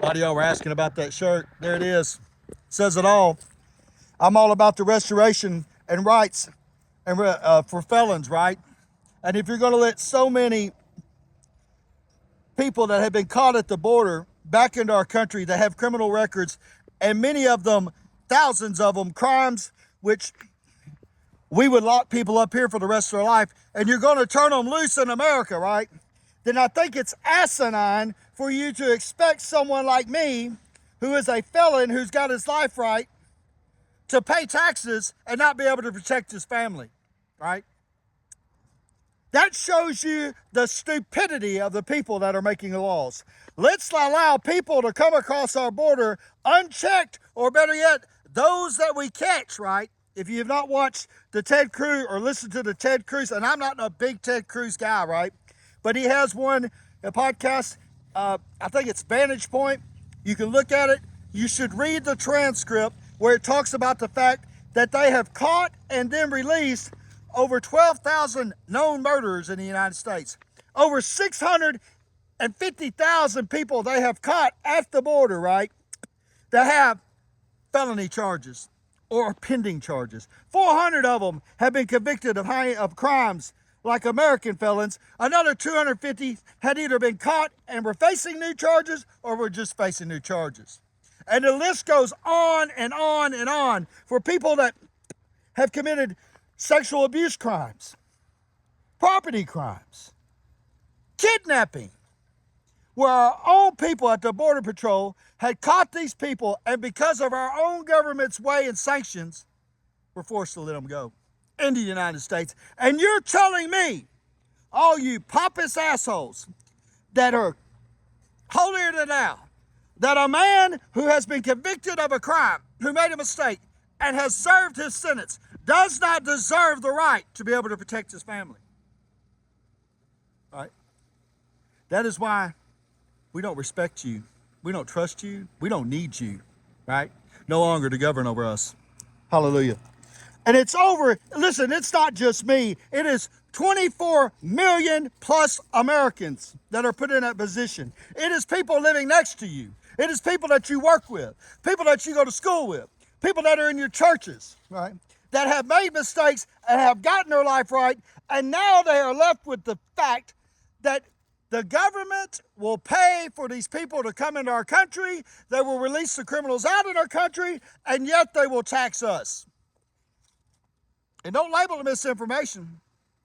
A lot of y'all were asking about that shirt. There it is. It says it all. I'm all about the restoration and rights and for felons, right? And if you're going to let so many people that have been caught at the border back into our country that have criminal records, and many of them, thousands of them, crimes which we would lock people up here for the rest of their life, and you're going to turn them loose in America, right? Then I think it's asinine for you to expect someone like me, who is a felon, who's got his life right, to pay taxes and not be able to protect his family, right? That shows you the stupidity of the people that are making the laws. Let's allow people to come across our border unchecked, or better yet, those that we catch, right? If you have not watched the Ted Cruz or listened to the Ted Cruz, and I'm not a big Ted Cruz guy, right? But he has a podcast, I think it's Vantage Point. You can look at it. You should read the transcript where it talks about the fact that they have caught and then released over 12,000 known murderers in the United States. Over 650,000 people they have caught at the border, right, that have felony charges or pending charges. 400 of them have been convicted of crimes like American felons. Another 250 had either been caught and were facing new charges or were just facing new charges. And the list goes on and on and on for people that have committed sexual abuse crimes, property crimes, kidnapping, where our own people at the Border Patrol had caught these people, and because of our own government's way and sanctions, we're forced to let them go into the United States. And you're telling me, all you pompous assholes that are holier than thou, that a man who has been convicted of a crime, who made a mistake, and has served his sentence, does not deserve the right to be able to protect his family. All right? That is why we don't respect you. We don't trust you. We don't need you, right? No longer to govern over us. Hallelujah. And it's over. Listen, it's not just me. It is 24 million plus Americans that are put in that position. It is people living next to you. It is people that you work with, people that you go to school with, people that are in your churches, right, that have made mistakes and have gotten their life right, and now they are left with the fact that the government will pay for these people to come into our country, they will release the criminals out of our country, and yet they will tax us. And don't label it misinformation.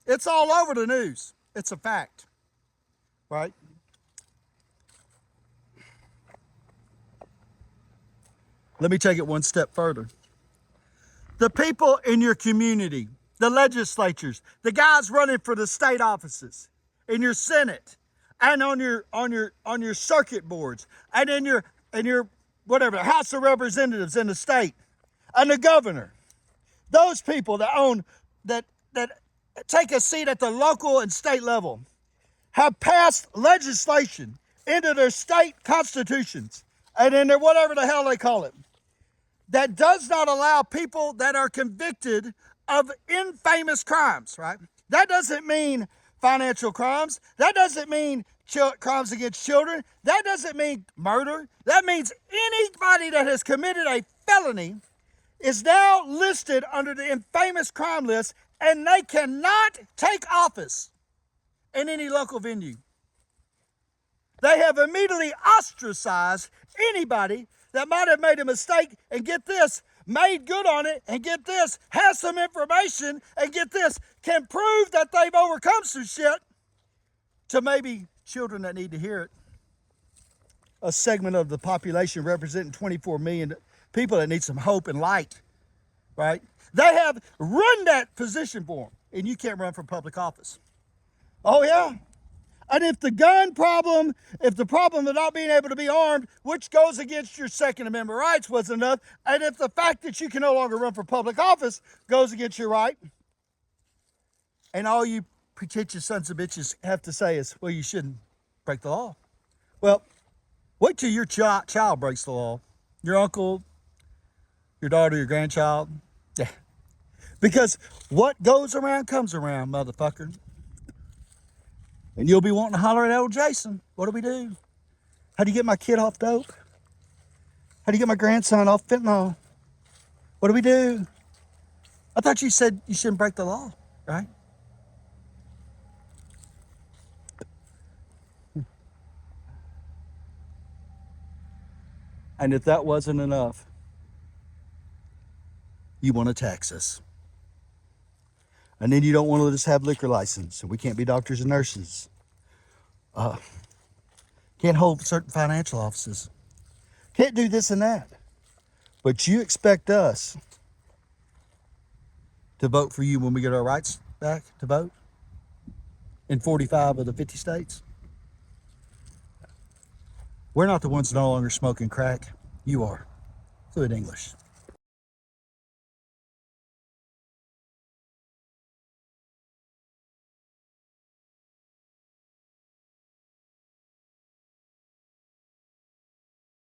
It's all over the news. It's a fact, right? Let me take it one step further. The people in your community, the legislatures, the guys running for the state offices, in your Senate, and on your circuit boards, and in your whatever House of Representatives in the state, and the governor, those people that take a seat at the local and state level, have passed legislation into their state constitutions and in their whatever the hell they call it, that does not allow people that are convicted of infamous crimes, right? That doesn't mean financial crimes. That doesn't mean crimes against children. That doesn't mean murder. That means anybody that has committed a felony is now listed under the infamous crime list, and they cannot take office in any local venue. They have immediately ostracized anybody that might have made a mistake, and get this, made good on it, and get this, has some information, and get this, can prove that they've overcome some shit, to maybe children that need to hear it. A segment of the population representing 24 million people that need some hope and light, right? They have run that position for them, and you can't run for public office. Oh yeah? And if the gun problem, if the problem of not being able to be armed, which goes against your Second Amendment rights, was enough, and if the fact that you can no longer run for public office goes against your right, and all you pretentious sons of bitches have to say is, well, you shouldn't break the law. Well, wait till your child breaks the law. Your uncle, your daughter, your grandchild. Yeah. Because what goes around comes around, motherfucker. And you'll be wanting to holler at old Jason. What do we do? How do you get my kid off dope? How do you get my grandson off fentanyl? What do we do? I thought you said you shouldn't break the law, right? And if that wasn't enough, you want to tax us. And then you don't want to let us have liquor license, so we can't be doctors and nurses. Can't hold certain financial offices. Can't do this and that. But you expect us to vote for you when we get our rights back to vote in 45 of the 50 states? We're not the ones no longer smoking crack. You are. Fluent English.